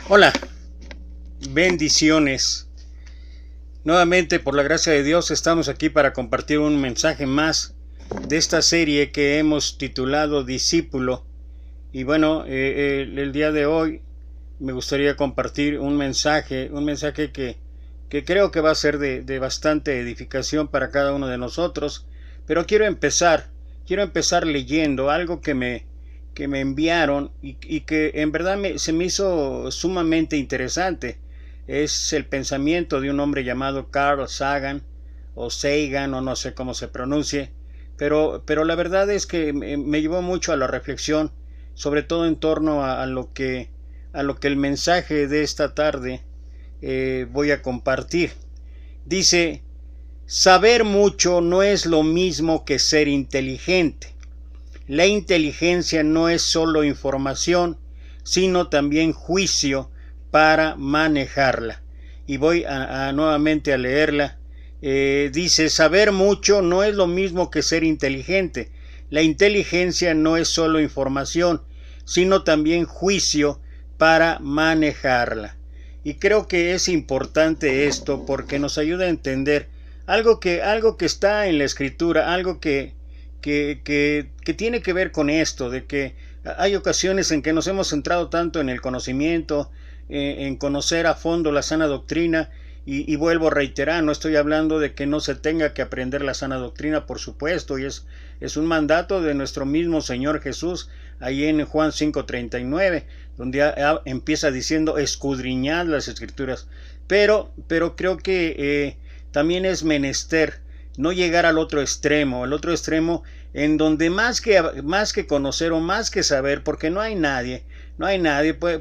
Hola, bendiciones. Nuevamente, por la gracia de Dios, estamos aquí para compartir un mensaje más de esta serie que hemos titulado Discípulo. Y bueno, el día de hoy me gustaría compartir un mensaje que creo que va a ser de bastante edificación para cada uno de nosotros. Pero quiero empezar leyendo algo que me enviaron y que en verdad se me hizo sumamente interesante. Es el pensamiento de un hombre llamado Carl Sagan, o Sagan, o no sé cómo se pronuncie, pero la verdad es que me llevó mucho a la reflexión, sobre todo en torno a lo que el mensaje de esta tarde voy a compartir. Dice: saber mucho no es lo mismo que ser inteligente. La inteligencia no es solo información, sino también juicio para manejarla. Y voy nuevamente a leerla. Dice: saber mucho no es lo mismo que ser inteligente. La inteligencia no es solo información, sino también juicio para manejarla. Y creo que es importante esto porque nos ayuda a entender algo que está en la Escritura, algo que tiene que ver con esto, de que hay ocasiones en que nos hemos centrado tanto en el conocimiento, en conocer a fondo la sana doctrina, y vuelvo a reiterar, no estoy hablando de que no se tenga que aprender la sana doctrina, por supuesto, y es un mandato de nuestro mismo Señor Jesús, ahí en Juan 5:39, donde empieza diciendo: escudriñad las Escrituras, pero creo que también es menester no llegar al otro extremo, en donde más que conocer o más que saber, porque no hay nadie,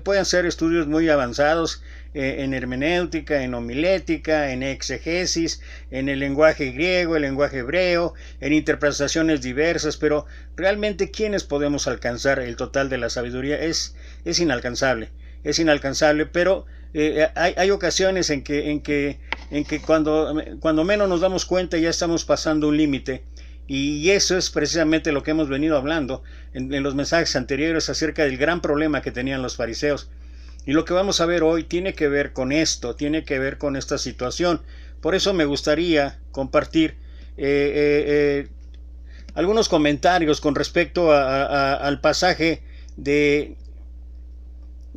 pueden ser estudios muy avanzados en hermenéutica, en homilética, en exegesis, en el lenguaje griego, el lenguaje hebreo, en interpretaciones diversas, pero realmente ¿quiénes podemos alcanzar el total de la sabiduría? Es inalcanzable, pero hay ocasiones en que cuando menos nos damos cuenta ya estamos pasando un límite, y eso es precisamente lo que hemos venido hablando en los mensajes anteriores acerca del gran problema que tenían los fariseos. Y lo que vamos a ver hoy tiene que ver con esto, tiene que ver con esta situación. Por eso me gustaría compartir algunos comentarios con respecto al pasaje de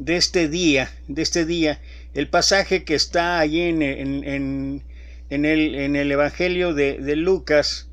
este día, el pasaje que está allí en el Evangelio de Lucas,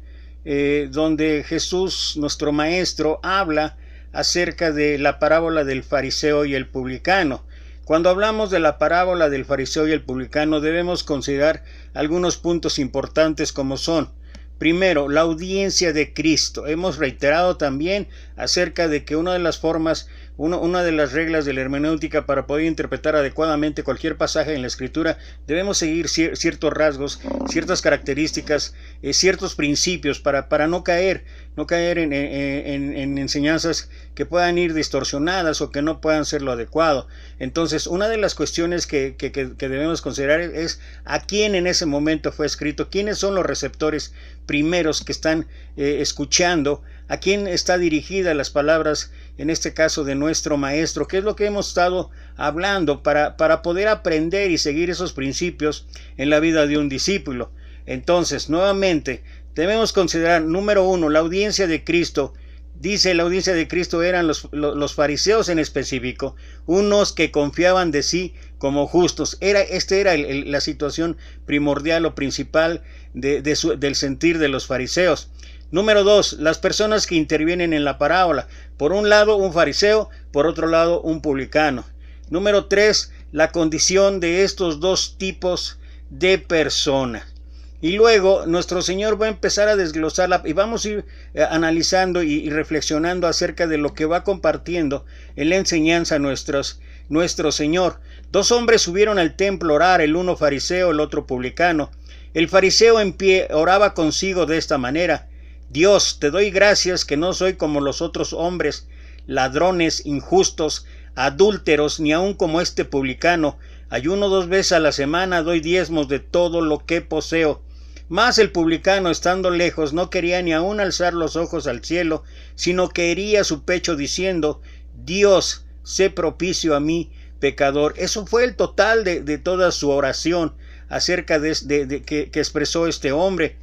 donde Jesús, nuestro maestro, habla acerca de la parábola del fariseo y el publicano. Cuando hablamos de la parábola del fariseo y el publicano, debemos considerar algunos puntos importantes, como son: primero, la audiencia de Cristo. Hemos reiterado también acerca de que una de las reglas de la hermenéutica para poder interpretar adecuadamente cualquier pasaje en la Escritura, debemos seguir ciertos rasgos, ciertas características, ciertos principios para no caer no caer en enseñanzas que puedan ir distorsionadas o que no puedan ser lo adecuado. Entonces, una de las cuestiones que debemos considerar es a quién en ese momento fue escrito, quiénes son los receptores primeros que están escuchando, a quién está dirigida las palabras, en este caso de nuestro maestro, qué es lo que hemos estado hablando para poder aprender y seguir esos principios en la vida de un discípulo. Entonces, nuevamente, debemos considerar, número uno, la audiencia de Cristo. Dice, la audiencia de Cristo eran los fariseos en específico, unos que confiaban de sí como justos. Esta era la situación primordial o principal del sentir de los fariseos. Número dos, las personas que intervienen en la parábola. Por un lado, un fariseo, por otro lado, un publicano. Número tres, la condición de estos dos tipos de personas. Y luego nuestro Señor va a empezar a desglosarla y vamos a ir analizando y reflexionando acerca de lo que va compartiendo en la enseñanza nuestro Señor. Dos hombres subieron al templo a orar, el uno fariseo, el otro publicano. El fariseo en pie oraba consigo de esta manera: Dios, te doy gracias que no soy como los otros hombres, ladrones, injustos, adúlteros, ni aun como este publicano. Ayuno 2 veces a la semana, doy diezmos de todo lo que poseo. Mas el publicano, estando lejos, no quería ni aun alzar los ojos al cielo, sino que hería su pecho diciendo: Dios, sé propicio a mí, pecador. Eso fue el total de toda su oración acerca que expresó este hombre.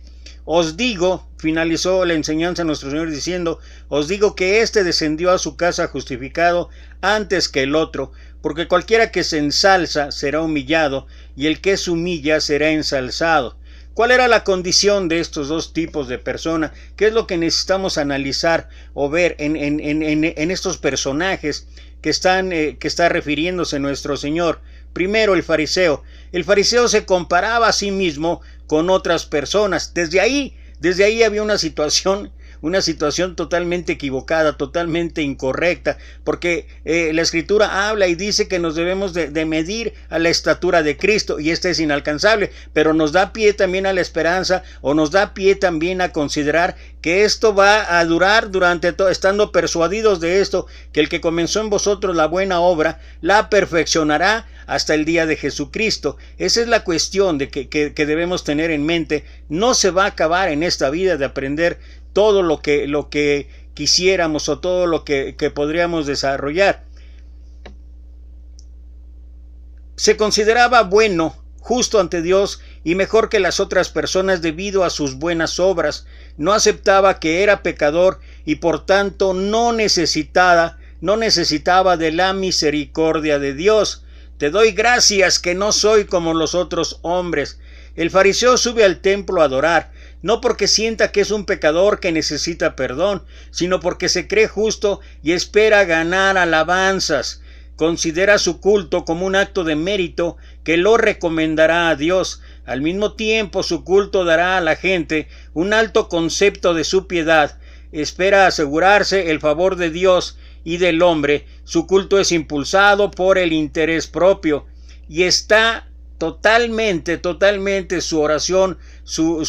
Os digo, finalizó la enseñanza nuestro Señor diciendo, os digo que éste descendió a su casa justificado antes que el otro, porque cualquiera que se ensalza será humillado, y el que se humilla será ensalzado. ¿Cuál era la condición de estos dos tipos de personas? ¿Qué es lo que necesitamos analizar o ver en estos personajes que está refiriéndose nuestro Señor? Primero, el fariseo. El fariseo se comparaba a sí mismo con otras personas. Desde ahí había una situación totalmente equivocada, totalmente incorrecta, porque la Escritura habla y dice que nos debemos de medir a la estatura de Cristo, y esta es inalcanzable, pero nos da pie también a la esperanza, o nos da pie también a considerar que esto va a durar durante todo, estando persuadidos de esto, que el que comenzó en vosotros la buena obra, la perfeccionará hasta el día de Jesucristo. Esa es la cuestión que debemos tener en mente. No se va a acabar en esta vida de aprender todo lo que quisiéramos o todo lo que podríamos desarrollar. Se consideraba bueno, justo ante Dios y mejor que las otras personas debido a sus buenas obras. No aceptaba que era pecador y por tanto no necesitaba de la misericordia de Dios. Te doy gracias que no soy como los otros hombres. El fariseo sube al templo a adorar, no porque sienta que es un pecador que necesita perdón, sino porque se cree justo y espera ganar alabanzas. Considera su culto como un acto de mérito que lo recomendará a Dios. Al mismo tiempo, su culto dará a la gente un alto concepto de su piedad. Espera asegurarse el favor de Dios y del hombre. Su culto es impulsado por el interés propio y está totalmente su oración, su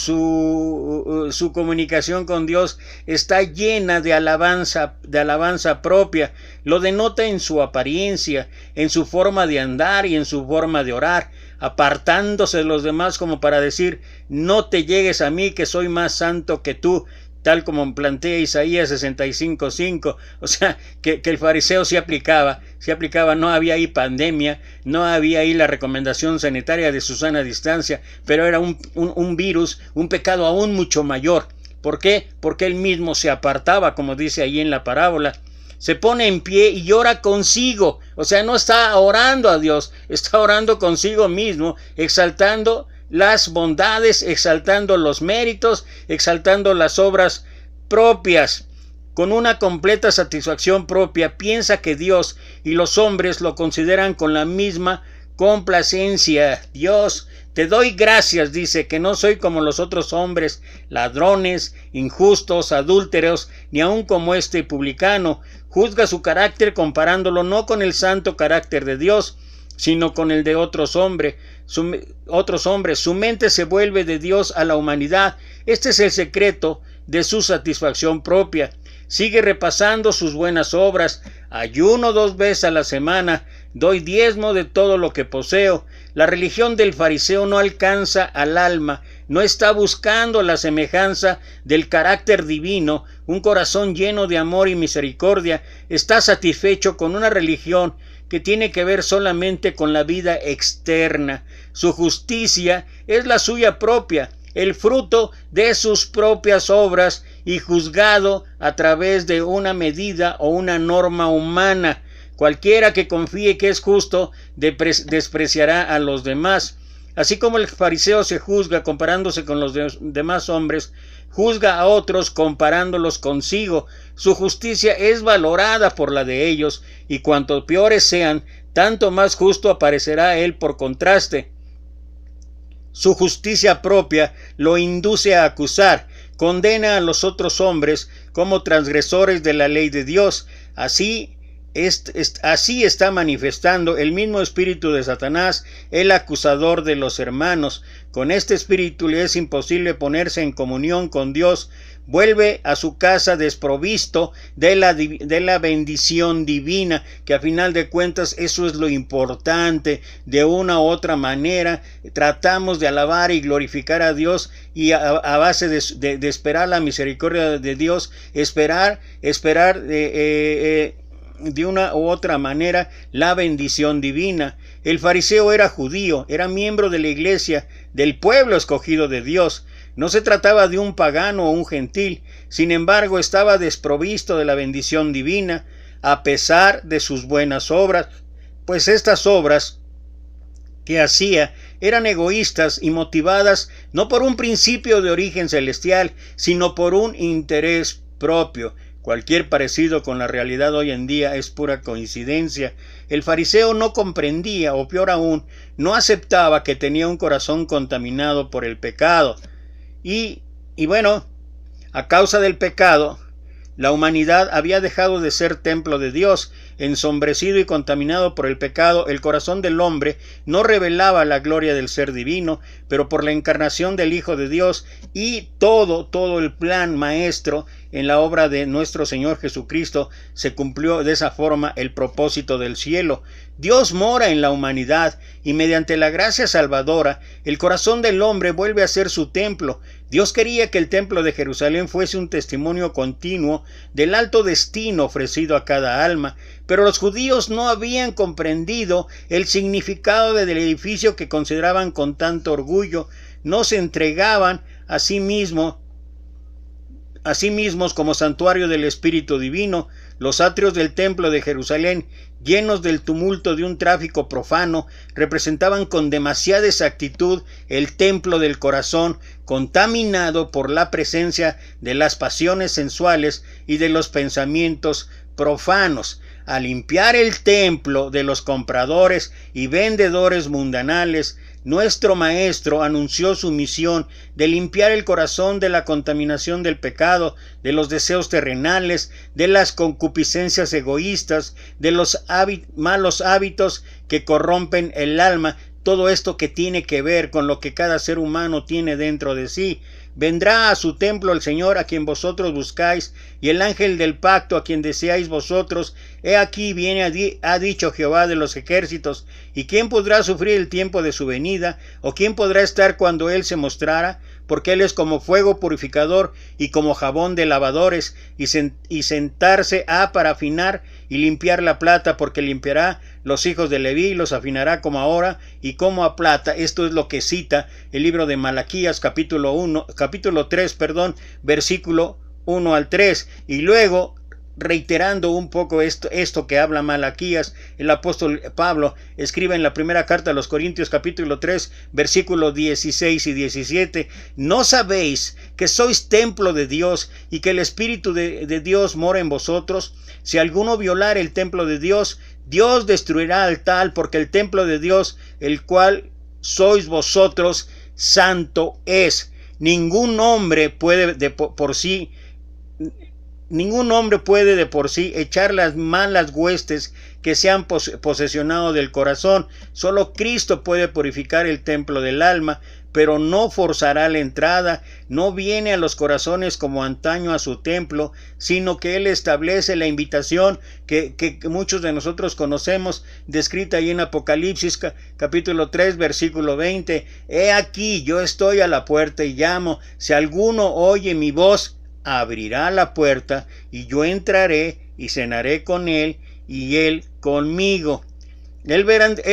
comunicación con Dios está llena de alabanza propia. Lo denota en su apariencia, en su forma de andar y en su forma de orar, apartándose de los demás como para decir: no te llegues a mí que soy más santo que tú, tal como plantea Isaías 65:5. O sea, que el fariseo se aplicaba, no había ahí pandemia, no había ahí la recomendación sanitaria de su sana distancia, pero era un virus, un pecado aún mucho mayor. ¿Por qué? Porque él mismo se apartaba, como dice ahí en la parábola. Se pone en pie y ora consigo, o sea, no está orando a Dios, está orando consigo mismo, exaltando las bondades, exaltando los méritos, exaltando las obras propias. Con una completa satisfacción propia, piensa que Dios y los hombres lo consideran con la misma complacencia. Dios, te doy gracias, dice, que no soy como los otros hombres, ladrones, injustos, adúlteros, ni aun como este publicano. Juzga su carácter comparándolo no con el santo carácter de Dios, sino con el de otros hombres. Su mente se vuelve de Dios a la humanidad. Este es el secreto de su satisfacción propia. Sigue repasando sus buenas obras. Ayuno 2 veces a la semana. Doy diezmo de todo lo que poseo. La religión del fariseo no alcanza al alma. No está buscando la semejanza del carácter divino. Un corazón lleno de amor y misericordia está satisfecho con una religión que tiene que ver solamente con la vida externa. Su justicia es la suya propia, el fruto de sus propias obras y juzgado a través de una medida o una norma humana. Cualquiera que confíe que es justo despreciará a los demás. Así como el fariseo se juzga comparándose con los demás hombres, juzga a otros comparándolos consigo. Su justicia es valorada por la de ellos, y cuanto peores sean, tanto más justo aparecerá él por contraste. Su justicia propia lo induce a acusar, condena a los otros hombres como transgresores de la ley de Dios. Así está manifestando el mismo espíritu de Satanás, el acusador de los hermanos. Con este espíritu le es imposible ponerse en comunión con Dios. Vuelve a su casa desprovisto de la bendición divina, que a final de cuentas eso es lo importante. De una u otra manera tratamos de alabar y glorificar a Dios, y a base de esperar la misericordia de Dios, esperar de una u otra manera la bendición divina. El fariseo era judío, era miembro de la iglesia, del pueblo escogido de Dios. No se trataba de un pagano o un gentil. Sin embargo, estaba desprovisto de la bendición divina, a pesar de sus buenas obras, pues estas obras que hacía eran egoístas y motivadas no por un principio de origen celestial, sino por un interés propio. Cualquier parecido con la realidad hoy en día es pura coincidencia. El fariseo no comprendía, o peor aún, no aceptaba que tenía un corazón contaminado por el pecado. Y bueno, a causa del pecado, la humanidad había dejado de ser templo de Dios. Ensombrecido y contaminado por el pecado, el corazón del hombre no revelaba la gloria del ser divino, pero por la encarnación del Hijo de Dios y todo el plan maestro en la obra de nuestro Señor Jesucristo, se cumplió de esa forma el propósito del cielo. Dios mora en la humanidad, y mediante la gracia salvadora, el corazón del hombre vuelve a ser su templo. Dios quería que el templo de Jerusalén fuese un testimonio continuo del alto destino ofrecido a cada alma, pero los judíos no habían comprendido el significado del edificio que consideraban con tanto orgullo. No se entregaban a sí mismos como santuario del Espíritu Divino. Los atrios del templo de Jerusalén, llenos del tumulto de un tráfico profano, representaban con demasiada exactitud el templo del corazón, contaminado por la presencia de las pasiones sensuales y de los pensamientos profanos. Al limpiar el templo de los compradores y vendedores mundanales, nuestro Maestro anunció su misión de limpiar el corazón de la contaminación del pecado, de los deseos terrenales, de las concupiscencias egoístas, de los malos hábitos que corrompen el alma. Todo esto que tiene que ver con lo que cada ser humano tiene dentro de sí. Vendrá a su templo el Señor a quien vosotros buscáis, y el ángel del pacto a quien deseáis vosotros. He aquí viene, ha dicho Jehová de los ejércitos. ¿Y quién podrá sufrir el tiempo de su venida? ¿O quién podrá estar cuando él se mostrara? Porque él es como fuego purificador y como jabón de lavadores, y sentarse para afinar y limpiar la plata, porque limpiará los hijos de Leví, los afinará como a oro y como a plata. Esto es lo que cita el libro de Malaquías, capítulo 3, versículo 1 al 3. Y luego, reiterando un poco esto que habla Malaquías, el apóstol Pablo escribe en la primera carta a los Corintios, capítulo 3, versículos 16 y 17: ¿No sabéis que sois templo de Dios y que el Espíritu de Dios mora en vosotros? Si alguno violar el templo de Dios, Dios destruirá al tal, porque el templo de Dios, el cual sois vosotros, santo es. Ningún hombre puede de por sí echar las malas huestes que se han posesionado del corazón. Solo Cristo puede purificar el templo del alma, pero no forzará la entrada, no viene a los corazones como antaño a su templo, sino que Él establece la invitación que muchos de nosotros conocemos, descrita ahí en Apocalipsis capítulo 3, versículo 20. He aquí, yo estoy a la puerta y llamo, si alguno oye mi voz, abrirá la puerta, y yo entraré y cenaré con él, y él conmigo. Él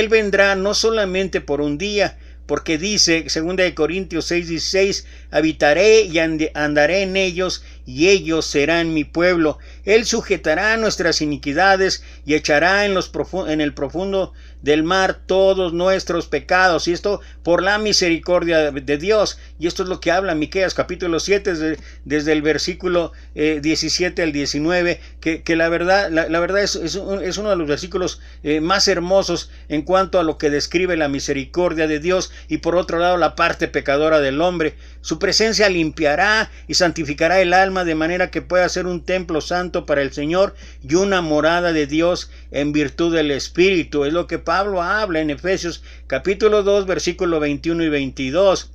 vendrá no solamente por un día, porque dice, 2 Corintios 6:16, habitaré y andaré en ellos, y ellos serán mi pueblo. Él sujetará nuestras iniquidades y echará en el profundo del mar todos nuestros pecados, y esto por la misericordia de Dios. Y esto es lo que habla Miqueas capítulo 7, desde el versículo 17 al 19, que la verdad es uno de los versículos más hermosos en cuanto a lo que describe la misericordia de Dios, y por otro lado la parte pecadora del hombre. Su presencia limpiará y santificará el alma, de manera que pueda ser un templo santo para el Señor y una morada de Dios en virtud del Espíritu. Es lo que Pablo habla en Efesios capítulo 2, versículo 21 y 22.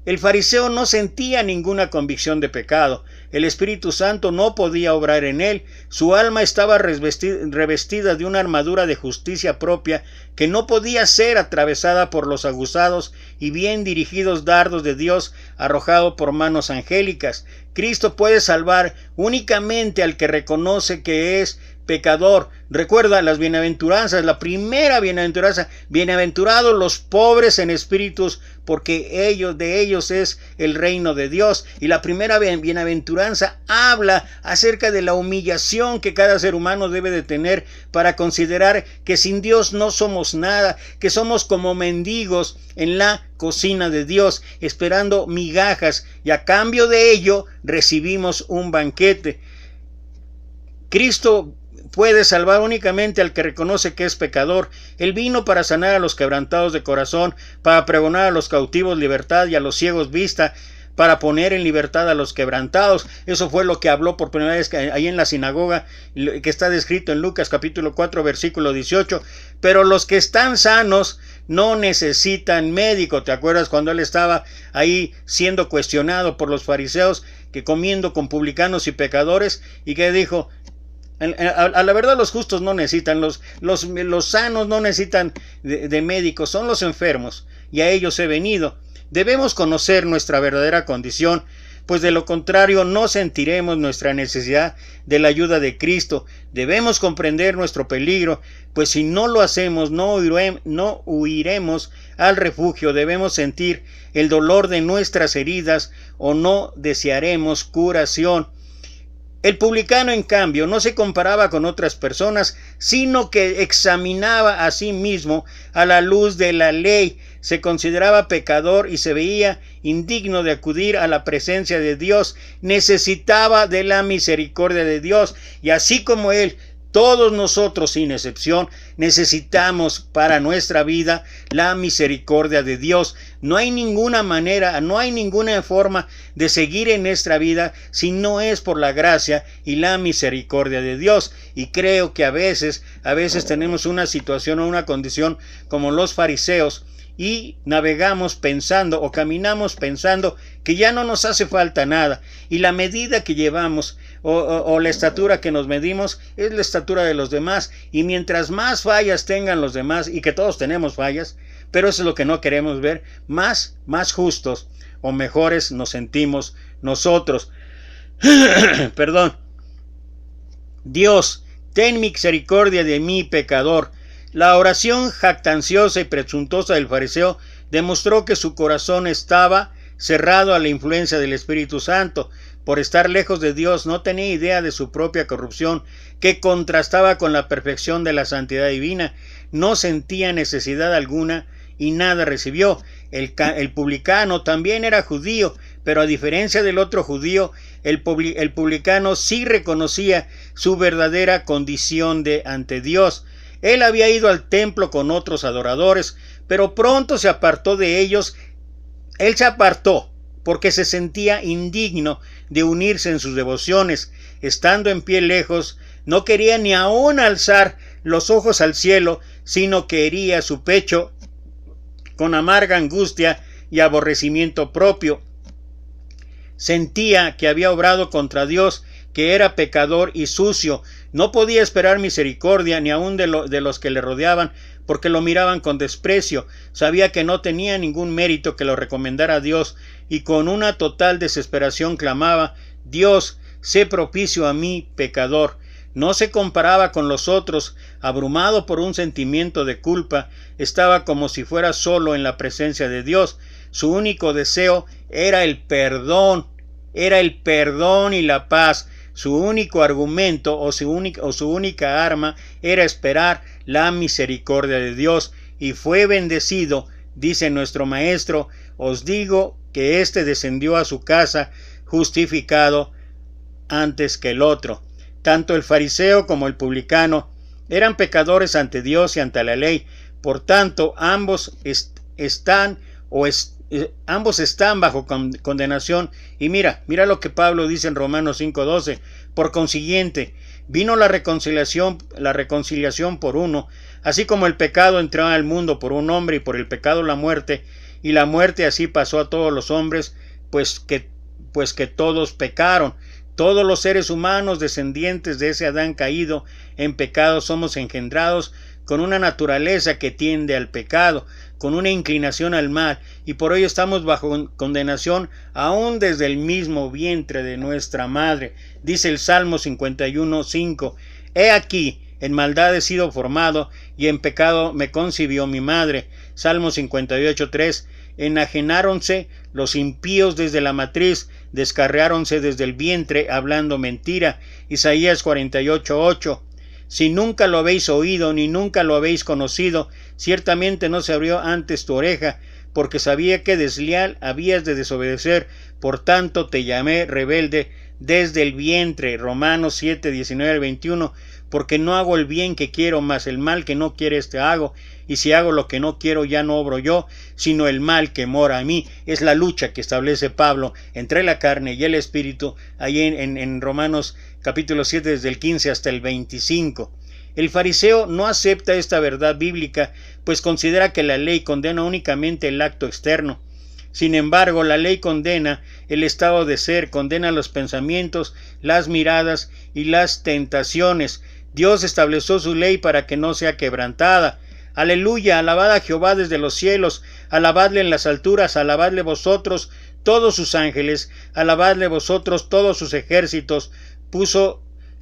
El fariseo no sentía ninguna convicción de pecado. El Espíritu Santo no podía obrar en él. Su alma estaba revestida de una armadura de justicia propia que no podía ser atravesada por los aguzados y bien dirigidos dardos de Dios arrojados por manos angélicas. Cristo puede salvar únicamente al que reconoce que es pecador. Recuerda las bienaventuranzas, la primera bienaventuranza: bienaventurados los pobres en espíritus, porque de ellos es el reino de Dios. Y la primera bienaventuranza habla acerca de la humillación que cada ser humano debe de tener para considerar que sin Dios no somos nada, que somos como mendigos en la cocina de Dios, esperando migajas, y a cambio de ello recibimos un banquete. Cristo puede salvar únicamente al que reconoce que es pecador. Él vino para sanar a los quebrantados de corazón, para pregonar a los cautivos libertad y a los ciegos vista, para poner en libertad a los quebrantados. Eso fue lo que habló por primera vez ahí en la sinagoga, que está descrito en Lucas capítulo 4, versículo 18. Pero los que están sanos no necesitan médico. ¿Te acuerdas cuando él estaba ahí siendo cuestionado por los fariseos, que comiendo con publicanos y pecadores, y que dijo: a la verdad los justos no necesitan, los sanos no necesitan de médicos, son los enfermos, y a ellos he venido? Debemos conocer nuestra verdadera condición, pues de lo contrario no sentiremos nuestra necesidad de la ayuda de Cristo. Debemos comprender nuestro peligro, pues si no lo hacemos no huiremos al refugio. Debemos sentir el dolor de nuestras heridas o no desearemos curación. El publicano, en cambio, no se comparaba con otras personas, sino que examinaba a sí mismo a la luz de la ley. Se consideraba pecador y se veía indigno de acudir a la presencia de Dios. Necesitaba de la misericordia de Dios, y así como él, todos nosotros sin excepción necesitamos para nuestra vida la misericordia de Dios. No hay ninguna manera, no hay ninguna forma de seguir en nuestra vida si no es por la gracia y la misericordia de Dios. Y creo que a veces tenemos una situación o una condición como los fariseos, y navegamos pensando o caminamos pensando que ya no nos hace falta nada, y la medida que llevamos o la estatura que nos medimos es la estatura de los demás, y mientras más fallas tengan los demás, y que todos tenemos fallas, pero eso es lo que no queremos ver, más justos o mejores nos sentimos nosotros. Perdón. Dios, ten misericordia de mí, pecador. La oración jactanciosa y presuntuosa del fariseo demostró que su corazón estaba cerrado a la influencia del Espíritu Santo. Por estar lejos de Dios, no tenía idea de su propia corrupción, que contrastaba con la perfección de la santidad divina. No sentía necesidad alguna y nada recibió. El publicano también era judío, pero a diferencia del otro judío, el publicano sí reconocía su verdadera condición ante Dios. Él había ido al templo con otros adoradores, pero pronto se apartó de ellos. Él se apartó porque se sentía indigno de unirse en sus devociones. Estando en pie lejos, no quería ni aún alzar los ojos al cielo, sino que hería su pecho con amarga angustia y aborrecimiento propio. Sentía que había obrado contra Dios, que era pecador y sucio. No podía esperar misericordia ni aun de los que le rodeaban, porque lo miraban con desprecio. Sabía que no tenía ningún mérito que lo recomendara a Dios, y con una total desesperación clamaba: Dios, sé propicio a mí, pecador. No se comparaba con los otros. Abrumado por un sentimiento de culpa, estaba como si fuera solo en la presencia de Dios. Su único deseo era el perdón y la paz. Su único argumento o su única arma era esperar la misericordia de Dios, y fue bendecido. Dice nuestro maestro: os digo que éste descendió a su casa justificado antes que el otro. Tanto el fariseo como el publicano eran pecadores ante Dios y ante la ley. Por tanto, ambos están bajo condenación. Y mira lo que Pablo dice en Romanos 5:12. Por consiguiente, vino la reconciliación por uno, así como el pecado entró al mundo por un hombre, y por el pecado la muerte, y la muerte así pasó a todos los hombres, pues que todos pecaron. Todos los seres humanos descendientes de ese Adán caído en pecado somos engendrados con una naturaleza que tiende al pecado, con una inclinación al mal, y por ello estamos bajo condenación aún desde el mismo vientre de nuestra madre. Dice el Salmo 51:5: He aquí, en maldad he sido formado, y en pecado me concibió mi madre. Salmo 58:3: Enajenáronse los impíos desde la matriz, descarriáronse desde el vientre, hablando mentira. Isaías 48:8: Si nunca lo habéis oído, ni nunca lo habéis conocido, ciertamente no se abrió antes tu oreja, porque sabía que desleal habías de desobedecer, por tanto te llamé rebelde desde el vientre. Romanos 7:19-21: Porque no hago el bien que quiero, mas el mal que no quiero hago, y si hago lo que no quiero, ya no obro yo, sino el mal que mora en mí. Es la lucha que establece Pablo entre la carne y el espíritu, ahí en Romanos capítulo 7, desde el 15 hasta el 25. El fariseo no acepta esta verdad bíblica, pues considera que la ley condena únicamente el acto externo. Sin embargo, la ley condena el estado de ser, condena los pensamientos, las miradas y las tentaciones. Dios estableció su ley para que no sea quebrantada. Aleluya, alabad a Jehová desde los cielos, alabadle en las alturas, alabadle vosotros todos sus ángeles, alabadle vosotros todos sus ejércitos.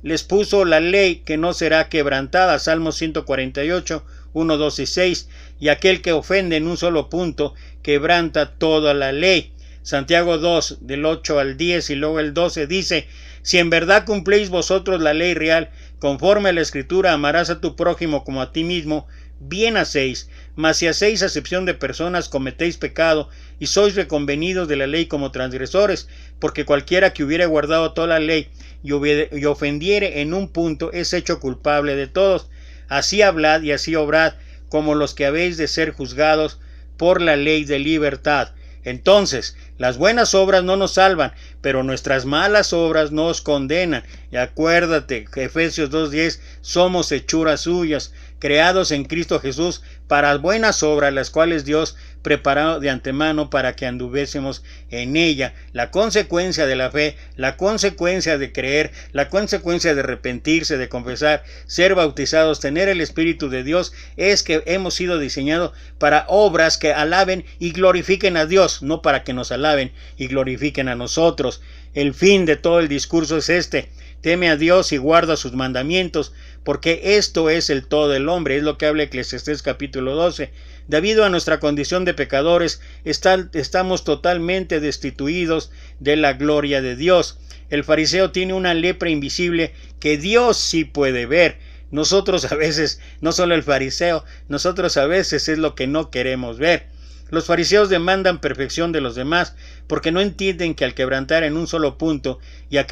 Les puso la ley que no será quebrantada. Salmo 148, 1, 2 y 6. Y aquel que ofende en un solo punto quebranta toda la ley. Santiago 2, del 8 al 10 y luego el 12 dice: Si en verdad cumplís vosotros la ley real, conforme a la Escritura, amarás a tu prójimo como a ti mismo, bien hacéis. Mas si hacéis acepción de personas, cometéis pecado, y sois reconvenidos de la ley como transgresores, porque cualquiera que hubiere guardado toda la ley y ofendiere en un punto, es hecho culpable de todos. Así hablad y así obrad, como los que habéis de ser juzgados por la ley de libertad. Entonces, las buenas obras no nos salvan, pero nuestras malas obras nos condenan. Y acuérdate, Efesios 2:10, somos hechuras suyas, creados en Cristo Jesús para buenas obras, las cuales Dios preparó de antemano para que anduviésemos en ella. La consecuencia de la fe, la consecuencia de creer, la consecuencia de arrepentirse, de confesar, ser bautizados, tener el Espíritu de Dios, es que hemos sido diseñados para obras que alaben y glorifiquen a Dios, no para que nos alaben y glorifiquen a nosotros. El fin de todo el discurso es este: teme a Dios y guarda sus mandamientos, porque esto es el todo del hombre. Es lo que habla Eclesiastés capítulo 12. Debido a nuestra condición de pecadores, estamos totalmente destituidos de la gloria de Dios. El fariseo tiene una lepra invisible que Dios sí puede ver. Nosotros a veces, no solo el fariseo, nosotros a veces es lo que no queremos ver. Los fariseos demandan perfección de los demás, porque no entienden que al quebrantar en un solo punto, ya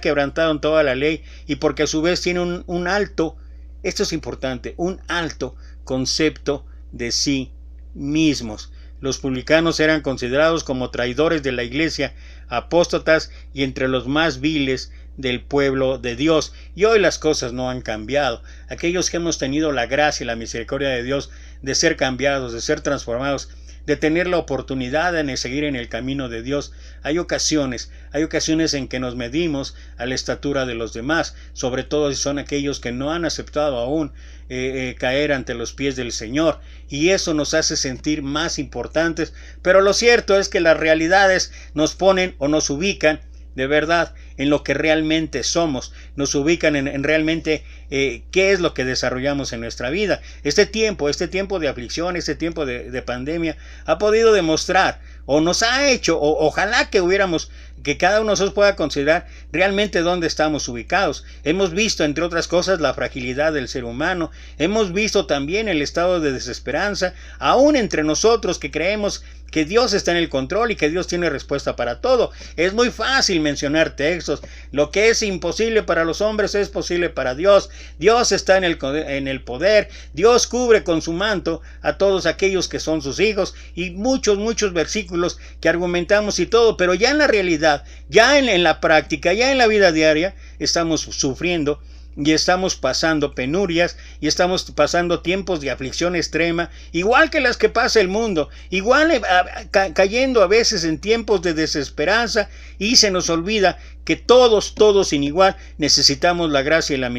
quebrantaron toda la ley, y porque a su vez tienen un alto, esto es importante, un alto concepto de sí mismos. Los publicanos eran considerados como traidores de la iglesia, apóstatas y entre los más viles del pueblo de Dios. Y hoy las cosas no han cambiado. Aquellos que hemos tenido la gracia y la misericordia de Dios de ser cambiados, de ser transformados, de tener la oportunidad de seguir en el camino de Dios. Hay ocasiones en que nos medimos a la estatura de los demás, sobre todo si son aquellos que no han aceptado aún caer ante los pies del Señor, y eso nos hace sentir más importantes, pero lo cierto es que las realidades nos ponen o nos ubican de verdad en lo que realmente somos, nos ubican en realmente qué es lo que desarrollamos en nuestra vida. Este tiempo de aflicción, este tiempo de pandemia ha podido demostrar o nos ha hecho, ojalá que cada uno de nosotros pueda considerar realmente dónde estamos ubicados. Hemos visto, entre otras cosas, la fragilidad del ser humano, hemos visto también el estado de desesperanza, aún entre nosotros que creemos que Dios está en el control y que Dios tiene respuesta para todo. Es muy fácil mencionar textos. Lo que es imposible para los hombres es posible para Dios. Dios está en el poder. Dios cubre con su manto a todos aquellos que son sus hijos, y muchos versículos que argumentamos y todo, pero ya en la realidad, ya en la práctica, ya en la vida diaria, estamos sufriendo y estamos pasando penurias y estamos pasando tiempos de aflicción extrema, igual que las que pasa el mundo, igual cayendo a veces en tiempos de desesperanza, y se nos olvida que todos sin igual necesitamos la gracia y la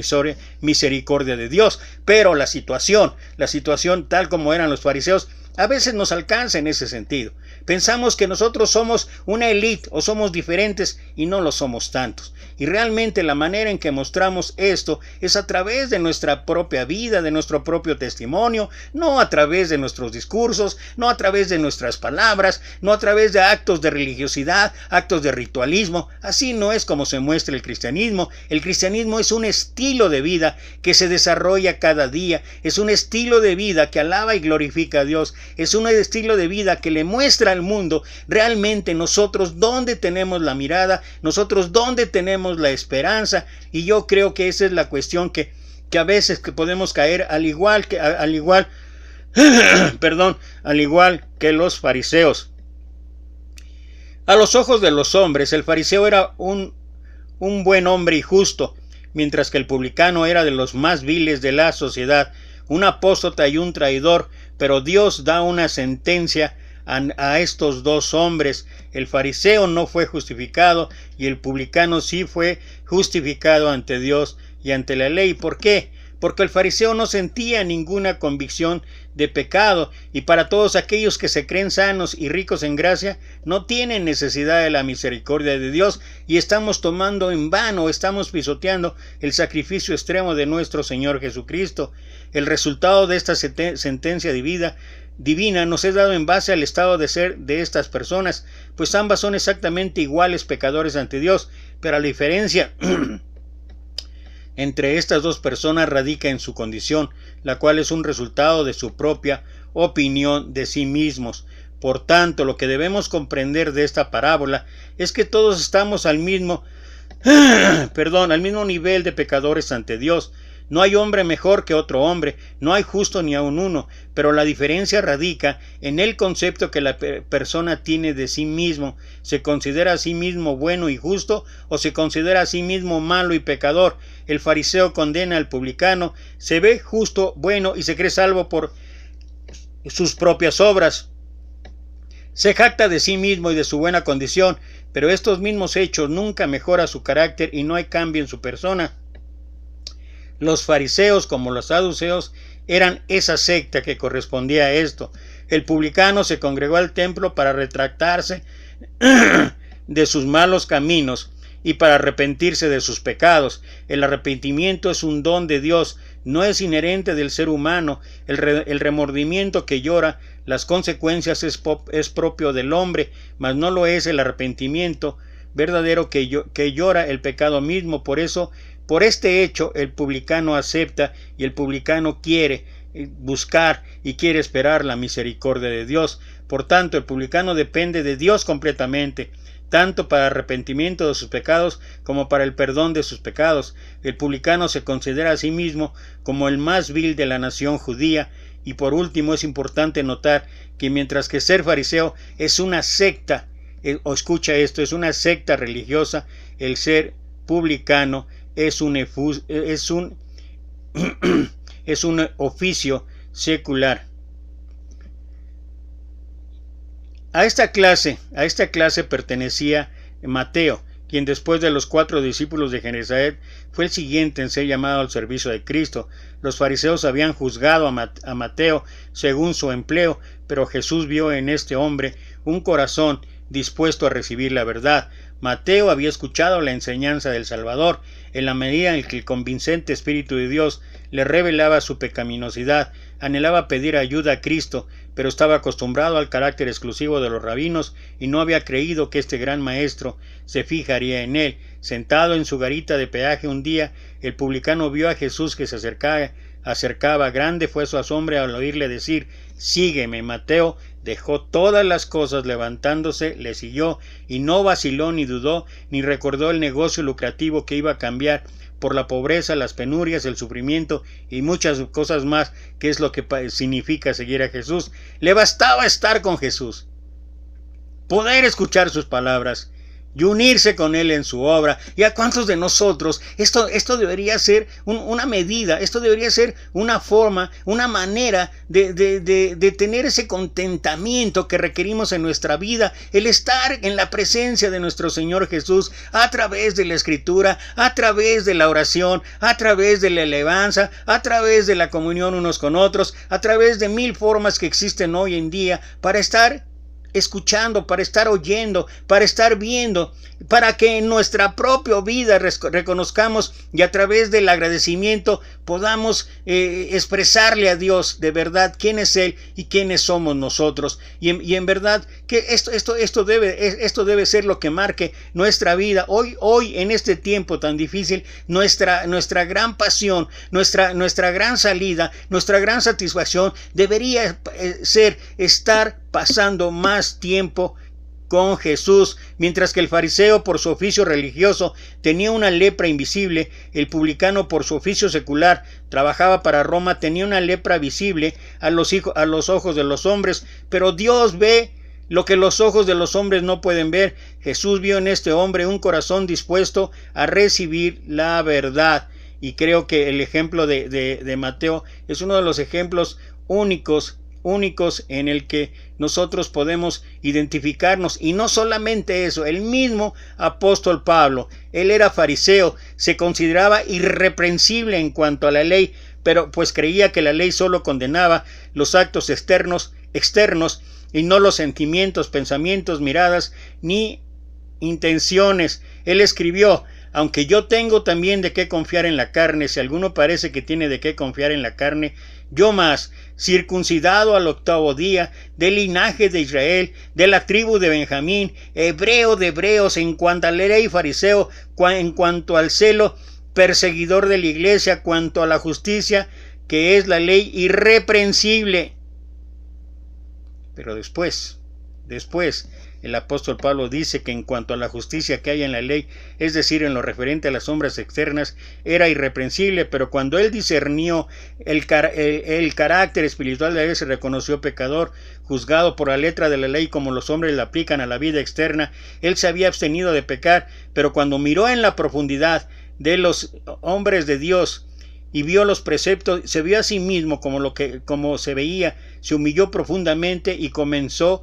misericordia de Dios. Pero la situación tal como eran los fariseos a veces nos alcanza en ese sentido. Pensamos que nosotros somos una élite o somos diferentes, y no lo somos tantos. Y realmente la manera en que mostramos esto es a través de nuestra propia vida, de nuestro propio testimonio, no a través de nuestros discursos, no a través de nuestras palabras, no a través de actos de religiosidad, actos de ritualismo. Así no es como se muestra el cristianismo. El cristianismo es un estilo de vida que se desarrolla cada día, es un estilo de vida que alaba y glorifica a Dios, es un estilo de vida que le muestra al mundo realmente nosotros dónde tenemos la mirada, nosotros dónde tenemos la esperanza. Y yo creo que esa es la cuestión que a veces que podemos caer al igual que los fariseos. A los ojos de los hombres, el fariseo era un buen hombre y justo, mientras que el publicano era de los más viles de la sociedad, un apóstata y un traidor. Pero Dios da una sentencia a estos dos hombres. El fariseo no fue justificado y el publicano sí fue justificado ante Dios y ante la ley. ¿Por qué? Porque el fariseo no sentía ninguna convicción de pecado, y para todos aquellos que se creen sanos y ricos en gracia, no tienen necesidad de la misericordia de Dios, y estamos tomando en vano, estamos pisoteando el sacrificio extremo de nuestro Señor Jesucristo. El resultado de esta sentencia divina nos es dado en base al estado de ser de estas personas, pues ambas son exactamente iguales pecadores ante Dios, pero la diferencia entre estas dos personas radica en su condición, la cual es un resultado de su propia opinión de sí mismos. Por tanto, lo que debemos comprender de esta parábola es que todos estamos al mismo nivel de pecadores ante Dios. No hay hombre mejor que otro hombre, no hay justo ni aun uno, pero la diferencia radica en el concepto que la persona tiene de sí mismo. ¿Se considera a sí mismo bueno y justo, o se considera a sí mismo malo y pecador? El fariseo condena al publicano, se ve justo, bueno y se cree salvo por sus propias obras. Se jacta de sí mismo y de su buena condición, pero estos mismos hechos nunca mejoran su carácter y no hay cambio en su persona. Los fariseos, como los saduceos, eran esa secta que correspondía a esto. El publicano se congregó al templo para retractarse de sus malos caminos y para arrepentirse de sus pecados. El arrepentimiento es un don de Dios, no es inherente del ser humano. El remordimiento que llora las consecuencias es propio del hombre, mas no lo es el arrepentimiento verdadero que llora el pecado mismo. Por eso, por este hecho, el publicano acepta y el publicano quiere buscar y quiere esperar la misericordia de Dios. Por tanto, el publicano depende de Dios completamente, tanto para arrepentimiento de sus pecados como para el perdón de sus pecados. El publicano se considera a sí mismo como el más vil de la nación judía. Y por último, es importante notar que mientras que ser fariseo es una secta, es una secta religiosa, el ser publicano es un oficio secular. A esta clase pertenecía Mateo, quien después de los 4 discípulos de Genesaret fue el siguiente en ser llamado al servicio de Cristo. Los fariseos habían juzgado a Mateo según su empleo, pero Jesús vio en este hombre un corazón dispuesto a recibir la verdad. Mateo había escuchado la enseñanza del Salvador en la medida en que el convincente Espíritu de Dios le revelaba su pecaminosidad. Anhelaba pedir ayuda a Cristo, pero estaba acostumbrado al carácter exclusivo de los rabinos y no había creído que este gran maestro se fijaría en él. Sentado en su garita de peaje un día, el publicano vio a Jesús que se acercaba. Grande fue su asombro al oírle decir: «Sígueme». Mateo dejó todas las cosas, levantándose, le siguió, y no vaciló ni dudó, ni recordó el negocio lucrativo que iba a cambiar por la pobreza, las penurias, el sufrimiento y muchas cosas más, que es lo que significa seguir a Jesús. Le bastaba estar con Jesús, poder escuchar sus palabras y unirse con él en su obra. ¿Y a cuántos de nosotros esto debería ser una medida, esto debería ser una forma, una manera de tener ese contentamiento que requerimos en nuestra vida, el estar en la presencia de nuestro Señor Jesús a través de la Escritura, a través de la oración, a través de la alabanza, a través de la comunión unos con otros, a través de 1000 formas que existen hoy en día para estar escuchando, para estar oyendo, para estar viendo, para que en nuestra propia vida reconozcamos y a través del agradecimiento podamos expresarle a Dios de verdad quién es Él y quiénes somos nosotros. Y en verdad que esto debe ser lo que marque nuestra vida. Hoy en este tiempo tan difícil, nuestra gran pasión, nuestra gran salida, nuestra gran satisfacción debería ser estar pasando más tiempo con Jesús. Mientras que el fariseo por su oficio religioso tenía una lepra invisible, el publicano por su oficio secular trabajaba para Roma, tenía una lepra visible a los ojos de los hombres. Pero Dios ve lo que los ojos de los hombres no pueden ver. Jesús vio en este hombre un corazón dispuesto a recibir la verdad. Y creo que el ejemplo de Mateo es uno de los ejemplos únicos en el que nosotros podemos identificarnos. Y no solamente eso, el mismo apóstol Pablo, él era fariseo, se consideraba irreprensible en cuanto a la ley, pero pues creía que la ley solo condenaba los actos externos y no los sentimientos, pensamientos, miradas ni intenciones. Él escribió: aunque yo tengo también de qué confiar en la carne, si alguno parece que tiene de qué confiar en la carne, yo más, circuncidado al 8º día, del linaje de Israel, de la tribu de Benjamín, hebreo de hebreos, en cuanto a la ley fariseo, en cuanto al celo, perseguidor de la iglesia, cuanto a la justicia, que es la ley, irreprensible. Pero después, el apóstol Pablo dice que en cuanto a la justicia que hay en la ley, es decir, en lo referente a las obras externas, era irreprensible, pero cuando él discernió el carácter espiritual de él, se reconoció pecador, juzgado por la letra de la ley como los hombres la aplican a la vida externa. Él se había abstenido de pecar, pero cuando miró en la profundidad de los hombres de Dios y vio los preceptos, se vio a sí mismo como se veía, se humilló profundamente y confesó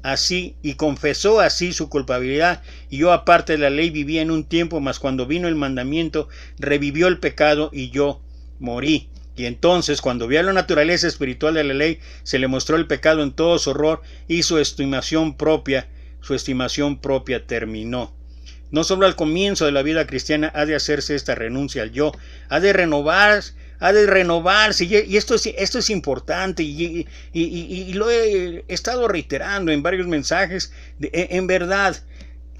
así su culpabilidad. Y yo, aparte de la ley, vivía en un tiempo, mas cuando vino el mandamiento, revivió el pecado y yo morí. Y entonces, cuando vio la naturaleza espiritual de la ley, se le mostró el pecado en todo su horror, y su estimación propia terminó. No solo al comienzo de la vida cristiana ha de hacerse esta renuncia al yo, ha de renovarse, y esto es importante, y lo he estado reiterando en varios mensajes. En verdad,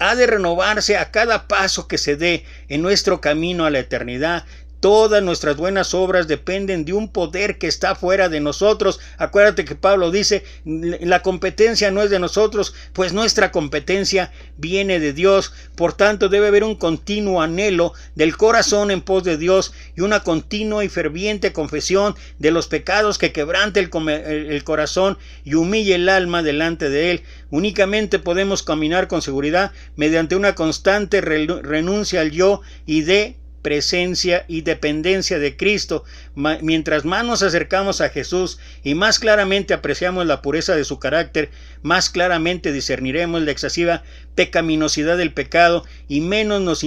ha de renovarse a cada paso que se dé en nuestro camino a la eternidad. Todas nuestras buenas obras dependen de un poder que está fuera de nosotros. Acuérdate que Pablo dice: la competencia no es de nosotros, pues nuestra competencia viene de Dios. Por tanto, debe haber un continuo anhelo del corazón en pos de Dios y una continua y ferviente confesión de los pecados que quebrante el corazón y humille el alma delante de Él. Únicamente podemos caminar con seguridad mediante una constante renuncia al yo y de presencia y dependencia de Cristo. Mientras más nos acercamos a Jesús y más claramente apreciamos la pureza de su carácter, más claramente discerniremos la excesiva pecaminosidad del pecado y menos nos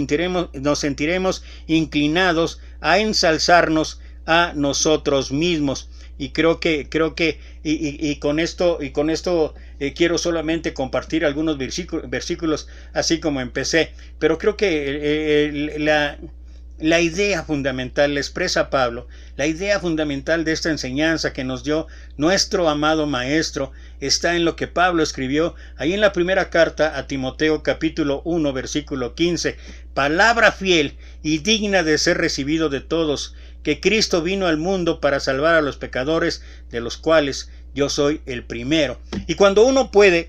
sentiremos inclinados a ensalzarnos a nosotros mismos. Y creo que con esto quiero solamente compartir algunos versículos así como empecé, pero creo que la idea fundamental, la expresa Pablo, la idea fundamental de esta enseñanza que nos dio nuestro amado Maestro está en lo que Pablo escribió ahí en la primera carta a Timoteo, capítulo 1, versículo 15. Palabra fiel y digna de ser recibido de todos, que Cristo vino al mundo para salvar a los pecadores, de los cuales yo soy el primero. Y cuando uno puede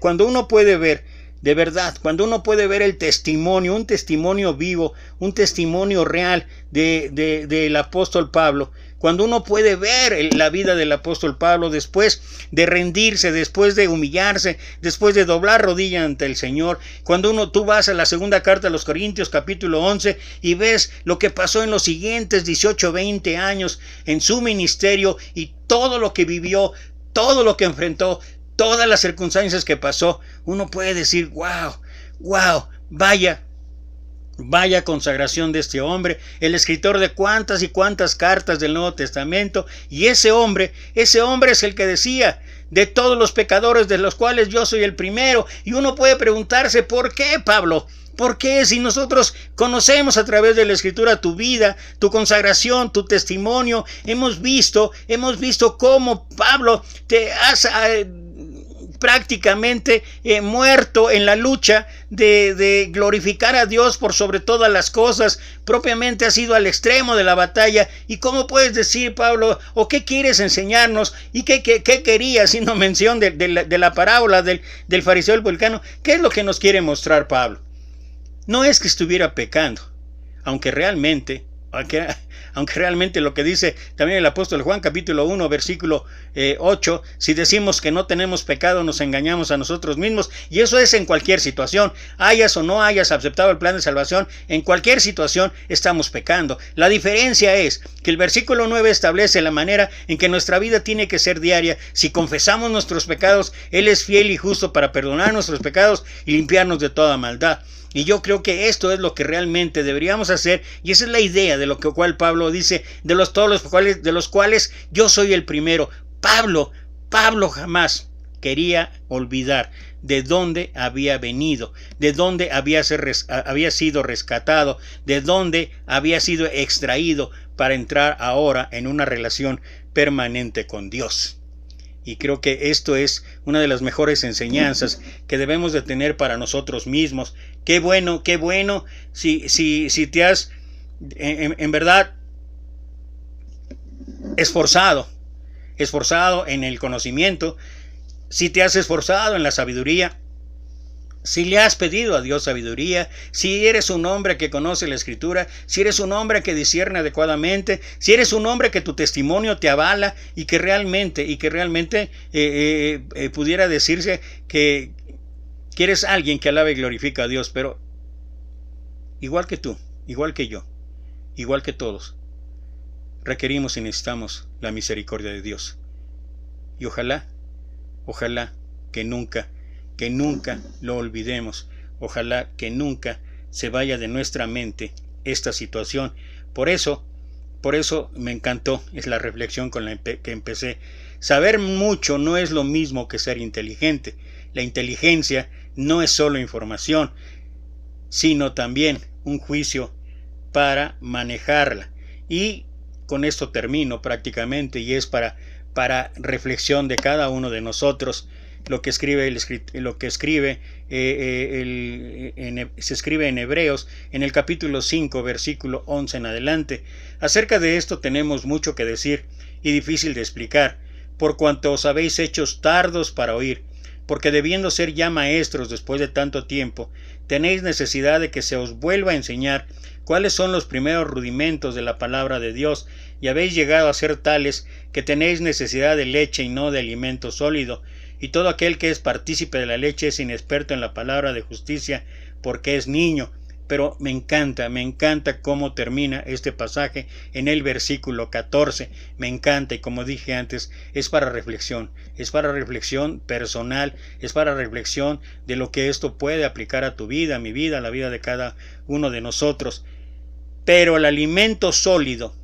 ver, de verdad, cuando uno puede ver el testimonio, un testimonio vivo, un testimonio real del apóstol Pablo, cuando uno puede ver la vida del apóstol Pablo después de rendirse, después de humillarse, después de doblar rodilla ante el Señor, cuando tú vas a la segunda carta a los Corintios capítulo 11 y ves lo que pasó en los siguientes 18, 20 años en su ministerio y todo lo que vivió, todo lo que enfrentó, todas las circunstancias que pasó, uno puede decir, wow, vaya consagración de este hombre, el escritor de cuántas y cuántas cartas del Nuevo Testamento. Y ese hombre es el que decía, de todos los pecadores de los cuales yo soy el primero. Y uno puede preguntarse, ¿por qué, Pablo? ¿Por qué? Si nosotros conocemos a través de la Escritura tu vida, tu consagración, tu testimonio, hemos visto cómo, Pablo, te has prácticamente muerto en la lucha de glorificar a Dios por sobre todas las cosas. Propiamente has ido al extremo de la batalla. ¿Y cómo puedes decir, Pablo, o qué quieres enseñarnos? ¿Y qué querías, sino mención de la parábola del fariseo y el publicano? ¿Qué es lo que nos quiere mostrar Pablo? No es que estuviera pecando, aunque realmente lo que dice también el apóstol Juan, capítulo 1, versículo 8, si decimos que no tenemos pecado, nos engañamos a nosotros mismos. Y eso es en cualquier situación, hayas o no hayas aceptado el plan de salvación, en cualquier situación estamos pecando. La diferencia es que el versículo 9 establece la manera en que nuestra vida tiene que ser diaria. Si confesamos nuestros pecados, Él es fiel y justo para perdonar nuestros pecados y limpiarnos de toda maldad. Y yo creo que esto es lo que realmente deberíamos hacer, y esa es la idea de lo cual Pablo dice, de los cuales yo soy el primero. Pablo jamás quería olvidar de dónde había venido, de dónde había sido rescatado, de dónde había sido extraído para entrar ahora en una relación permanente con Dios. Y creo que esto es una de las mejores enseñanzas que debemos de tener para nosotros mismos. Qué bueno si te has en verdad esforzado en el conocimiento, si te has esforzado en la sabiduría, si le has pedido a Dios sabiduría, si eres un hombre que conoce la Escritura, si eres un hombre que discierne adecuadamente, si eres un hombre que tu testimonio te avala y que realmente pudiera decirse que eres alguien que alaba y glorifica a Dios. Pero igual que tú, igual que yo, igual que todos, requerimos y necesitamos la misericordia de Dios. Y ojalá que nunca lo olvidemos. Ojalá que nunca se vaya de nuestra mente esta situación. Por eso me encantó, es la reflexión con la que empecé. Saber mucho no es lo mismo que ser inteligente. La inteligencia no es solo información, sino también un juicio para manejarla. Y con esto termino prácticamente, y es para reflexión de cada uno de nosotros. Se escribe en Hebreos, en el capítulo 5, versículo 11 en adelante. Acerca de esto tenemos mucho que decir y difícil de explicar, por cuanto os habéis hecho tardos para oír, porque debiendo ser ya maestros después de tanto tiempo, tenéis necesidad de que se os vuelva a enseñar cuáles son los primeros rudimentos de la palabra de Dios, y habéis llegado a ser tales que tenéis necesidad de leche y no de alimento sólido. Y todo aquel que es partícipe de la leche es inexperto en la palabra de justicia, porque es niño. pero me encanta cómo termina este pasaje en el versículo 14, me encanta, y como dije antes, es para reflexión personal, es para reflexión de lo que esto puede aplicar a tu vida, a mi vida, a la vida de cada uno de nosotros. Pero el alimento sólido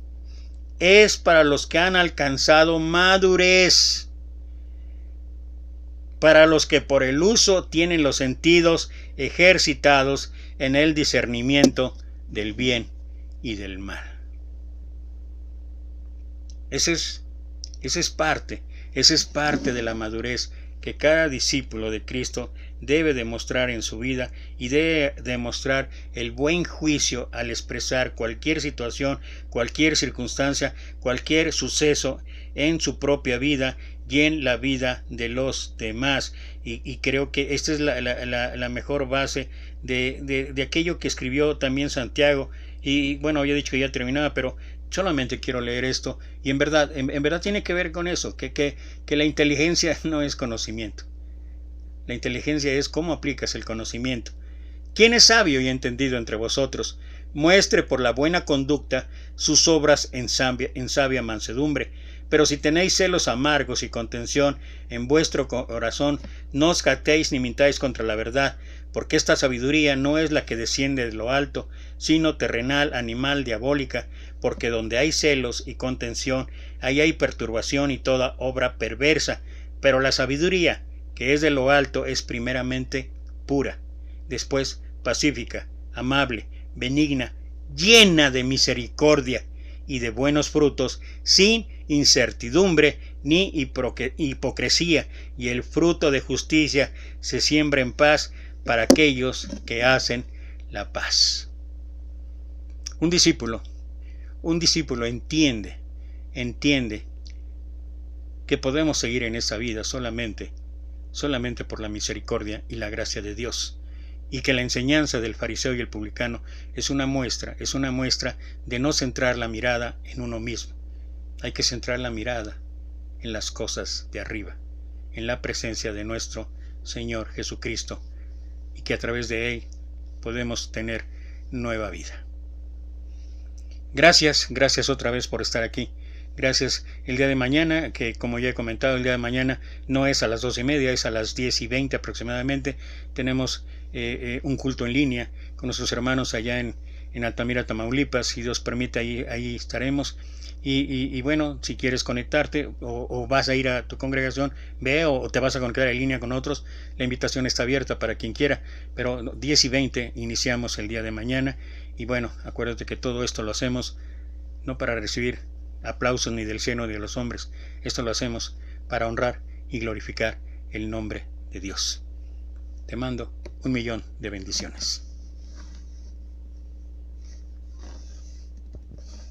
es para los que han alcanzado madurez, para los que por el uso tienen los sentidos ejercitados en el discernimiento del bien y del mal. Esa es parte de la madurez que cada discípulo de Cristo debe demostrar en su vida, y debe demostrar el buen juicio al expresar cualquier situación, cualquier circunstancia, cualquier suceso en su propia vida y en la vida de los demás. Y creo que esta es la mejor base de aquello que escribió también Santiago. Y bueno, había dicho que ya terminaba, pero solamente quiero leer esto, y en verdad tiene que ver con eso, que la inteligencia no es conocimiento. La inteligencia es cómo aplicas el conocimiento. ¿Quién es sabio y entendido entre vosotros? Muestre por la buena conducta sus obras en sabia mansedumbre. Pero si tenéis celos amargos y contención en vuestro corazón, no os jactéis ni mintáis contra la verdad, porque esta sabiduría no es la que desciende de lo alto, sino terrenal, animal, diabólica, porque donde hay celos y contención, ahí hay perturbación y toda obra perversa. Pero la sabiduría, que es de lo alto, es primeramente pura, después pacífica, amable, benigna, llena de misericordia y de buenos frutos, sin incertidumbre ni hipocresía, y el fruto de justicia se siembra en paz para aquellos que hacen la paz. Un discípulo entiende que podemos seguir en esta vida solamente por la misericordia y la gracia de Dios, y que la enseñanza del fariseo y el publicano es una muestra de no centrar la mirada en uno mismo. Hay que centrar la mirada en las cosas de arriba, en la presencia de nuestro Señor Jesucristo, y que a través de Él podemos tener nueva vida. Gracias otra vez por estar aquí. Gracias. El día de mañana, que como ya he comentado, el día de mañana no es a las 12:30, es a las 10:20 aproximadamente. Tenemos un culto en línea con nuestros hermanos allá en Altamira, Tamaulipas. Si Dios permite, ahí estaremos. Y bueno, si quieres conectarte o vas a ir a tu congregación, ve, o te vas a conectar en línea con otros, la invitación está abierta para quien quiera. Pero 10:20 iniciamos el día de mañana. Y bueno, acuérdate que todo esto lo hacemos no para recibir aplausos ni del seno de los hombres. Esto lo hacemos para honrar y glorificar el nombre de Dios. Te mando 1.000.000 de bendiciones.